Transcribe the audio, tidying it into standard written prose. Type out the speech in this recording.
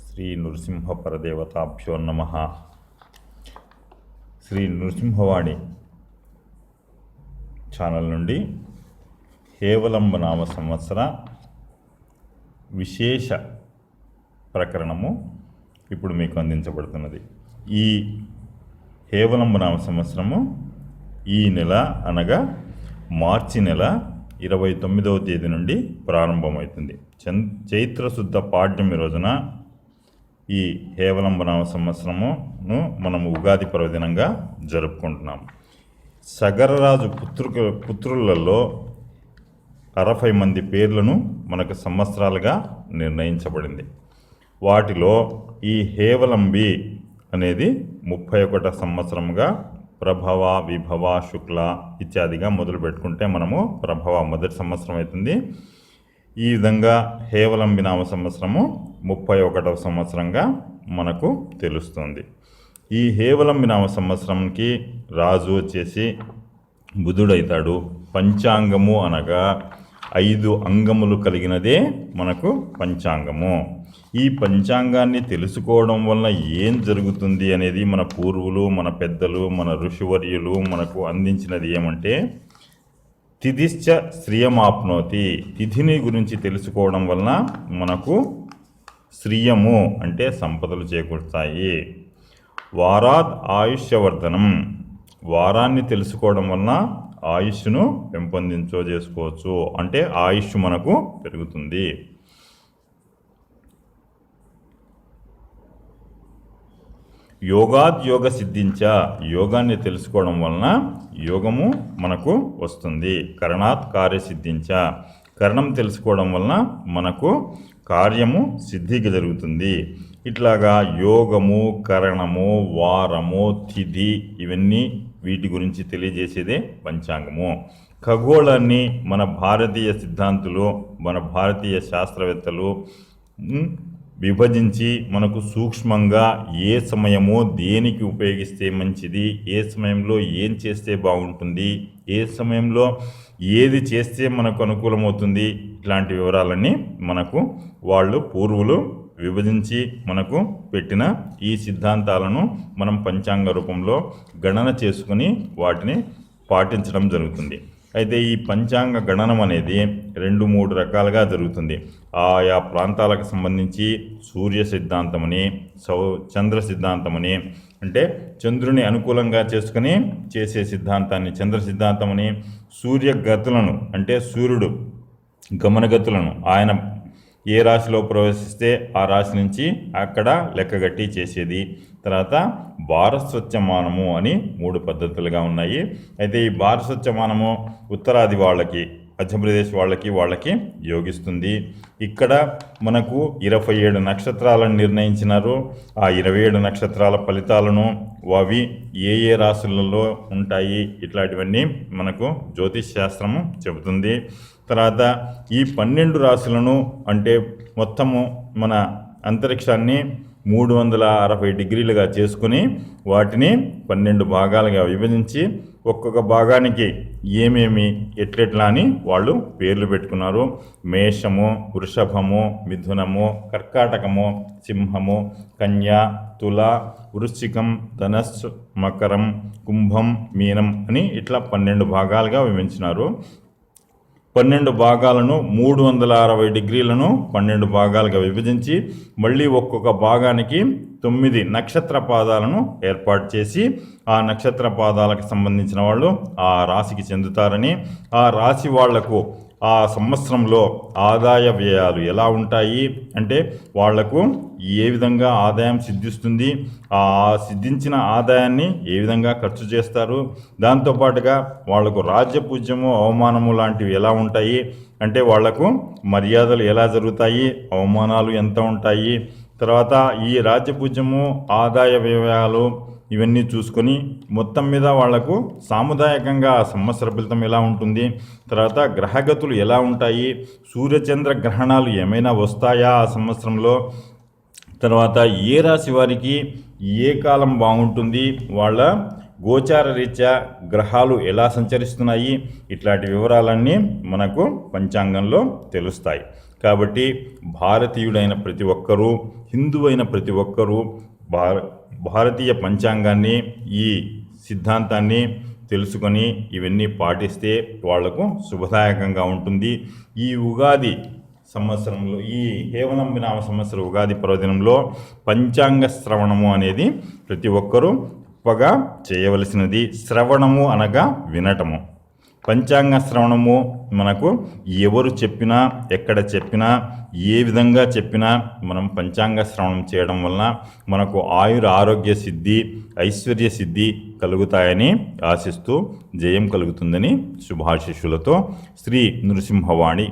శ్రీ నృసింహ పరదేవతాభ్యో నమః. శ్రీ నృసింహవాణి ఛానల్ నుండి హేవలంబ నామ సంవత్సర విశేష ప్రకరణము ఇప్పుడు మీకు అందించబడుతున్నది. ఈ హేవలంబ నామ సంవత్సరము ఈ నెల అనగా మార్చి నెల 29వ తేదీ నుండి ప్రారంభమవుతుంది. చైత్రశుద్ధ పాడ్యమి రోజున ఈ హేవలంబ నామ సంవత్సరమును మనము ఉగాది పర్వదినంగా జరుపుకుంటున్నాము. సగరరాజు పుత్రులలో 60 మంది పేర్లను మనకు సంవత్సరాలుగా నిర్ణయించబడింది. వాటిలో ఈ హేవలంబి అనేది 31వ సంవత్సరంగా ప్రభవ, విభవ, శుక్ల ఇత్యాదిగా మొదలు పెట్టుకుంటే మనము ప్రభవ మొదటి సంవత్సరం అవుతుంది. ఈ విధంగా హేవలంబి నామ సంవత్సరము 31వ సంవత్సరంగా మనకు తెలుస్తుంది. ఈ హేవలంబి నామ సంవత్సరంకి రాజు వచ్చేసి బుధుడైతాడు. పంచాంగము అనగా 5 అంగములు కలిగినదే మనకు పంచాంగము. ఈ పంచాంగాన్ని తెలుసుకోవడం వలన ఏం జరుగుతుంది అనేది మన పూర్వులు, మన పెద్దలు, మన ఋషివర్యులు మనకు అందించినది ఏమంటే, తిథిశ్చ శ్రియమాప్నోతి, తిథిని గురించి తెలుసుకోవడం వలన మనకు శ్రియము అంటే సంపదలు చేకూరుతాయి. వారాద్ ఆయుష్యవర్ధనం, వారాన్ని తెలుసుకోవడం వలన ఆయుష్ను చేసుకోవచ్చు, అంటే ఆయుష్ మనకు పెరుగుతుంది. యోగాద్ యోగ సిద్ధించ, యోగాన్ని తెలుసుకోవడం వలన యోగము మనకు వస్తుంది. కరణాత్ కార్య సిద్ధించ, కరణం తెలుసుకోవడం వలన మనకు కార్యము సిద్ధికి జరుగుతుంది. ఇట్లాగా యోగము, కరణము, వారము, తిథి ఇవన్నీ వీటి గురించి తెలియజేసేదే పంచాంగము. ఖగోళాన్ని మన భారతీయ సిద్ధాంతులు, మన భారతీయ శాస్త్రవేత్తలు విభజించి మనకు సూక్ష్మంగా ఏ సమయమో దేనికి ఉపయోగిస్తే మంచిది, ఏ సమయంలో ఏం చేస్తే బాగుంటుంది, ఏ సమయంలో ఏది చేస్తే మనకు అనుకూలమవుతుంది, ఇట్లాంటి వివరాలన్నీ మనకు వాళ్ళు పూర్వులు విభజించి మనకు పెట్టిన ఈ సిద్ధాంతాలను మనం పంచాంగ రూపంలో గణన చేసుకుని వాటిని పాటించడం జరుగుతుంది. అయితే ఈ పంచాంగ గణనం అనేది 2-3 రకాలుగా జరుగుతుంది. ఆయా ప్రాంతాలకు సంబంధించి సూర్య సిద్ధాంతమని, చంద్ర సిద్ధాంతమని, అంటే చంద్రుని అనుకూలంగా చేసుకుని చేసే సిద్ధాంతాన్ని చంద్ర సిద్ధాంతమని, సూర్యగతులను అంటే సూర్యుడు గమనగతులను ఆయన ఏ రాశిలో ప్రవేశిస్తే ఆ రాశి నుంచి అక్కడ లెక్కగట్టి చేసేది. తర్వాత భారస్వత్యమానము అని 3 పద్ధతులుగా ఉన్నాయి. అయితే ఈ భారస్వత్యమానము ఉత్తరాది వాళ్ళకి, మధ్యప్రదేశ్ వాళ్ళకి యోగిస్తుంది. ఇక్కడ మనకు 27 నక్షత్రాలను నిర్ణయించినారు. ఆ 27 నక్షత్రాల ఫలితాలను అవి ఏ రాశులలో ఉంటాయి ఇట్లాంటివన్నీ మనకు జ్యోతిష్ శాస్త్రము చెబుతుంది. తర్వాత ఈ 12 రాశులను అంటే మొత్తము మన అంతరిక్షాన్ని 360 డిగ్రీలుగా చేసుకుని వాటిని 12 భాగాలుగా విభజించి ఒక్కొక్క భాగానికి ఏమేమి ఎట్లెట్లా అని వాళ్ళు పేర్లు పెట్టుకున్నారు. మేషము, వృషభము, మిథునము, కర్కాటకము, సింహము, కన్య, తుల, వృశ్చికం, ధనస్సు, మకరం, కుంభం, మీనం అని ఇట్లా 12 భాగాలుగా విభజించినారు. 12 భాగాలను 360 డిగ్రీలను 12 భాగాలుగా విభజించి మళ్ళీ ఒక్కొక్క భాగానికి 9 నక్షత్ర పాదాలను ఏర్పాటు చేసి ఆ నక్షత్ర పాదాలకు సంబంధించిన వాళ్ళు ఆ రాశికి చెందుతారని, ఆ రాశి వాళ్లకు ఆ సంవత్సరంలో ఆదాయ వ్యయాలు ఎలా ఉంటాయి అంటే వాళ్లకు ఏ విధంగా ఆదాయం సిద్ధిస్తుంది, ఆ సిద్ధించిన ఆదాయాన్ని ఏ విధంగా ఖర్చు చేస్తారు, దాంతోపాటుగా వాళ్లకు రాజ్యపూజ్యము, అవమానము లాంటివి ఎలా ఉంటాయి అంటే వాళ్లకు మర్యాదలు ఎలా జరుగుతాయి, అవమానాలు ఎంత ఉంటాయి, తర్వాత ఈ రాజ్యపూజ్యము, ఆదాయ వ్యయాలు ఇవన్నీ చూసుకొని మొత్తం మీద వాళ్లకు సాముదాయకంగా సంవత్సర ఫలితం ఎలా ఉంటుంది, తర్వాత గ్రహగతులు ఎలా ఉంటాయి, సూర్యచంద్ర గ్రహణాలు ఏమైనా వస్తాయా ఆ సంవత్సరంలో, తర్వాత ఏ రాశి వారికి ఏ కాలం బాగుంటుంది, వాళ్ళ గోచార రీత్యా గ్రహాలు ఎలా సంచరిస్తున్నాయి, ఇట్లాంటి వివరాలన్నీ మనకు పంచాంగంలో తెలుస్తాయి. కాబట్టి భారతీయుడైన ప్రతి ఒక్కరూ, హిందువైన ప్రతి ఒక్కరూ భారతీయ పంచాంగాన్ని, ఈ సిద్ధాంతాన్ని తెలుసుకొని ఇవన్నీ పాటిస్తే వాళ్లకు శుభదాయకంగా ఉంటుంది. ఈ ఉగాది సంవత్సరంలో, ఈ హేవలంబి నామ సంవత్సర ఉగాది పర్వదినంలో పంచాంగ శ్రవణము అనేది ప్రతి ఒక్కరూ గొప్పగా చేయవలసినది. శ్రవణము అనగా వినటము. పంచాంగ శ్రవణము మనకు ఎవరు చెప్పినా, ఎక్కడ చెప్పినా, ఏ విధంగా చెప్పినా మనం పంచాంగ శ్రవణం చేయడం వలన మనకు ఆరోగ్య సిద్ధి, ఐశ్వర్య సిద్ధి కలుగుతాయని ఆశిస్తూ జయం కలుగుతుందని శుభాశిష్యులతో శ్రీ నృసింహవాణి.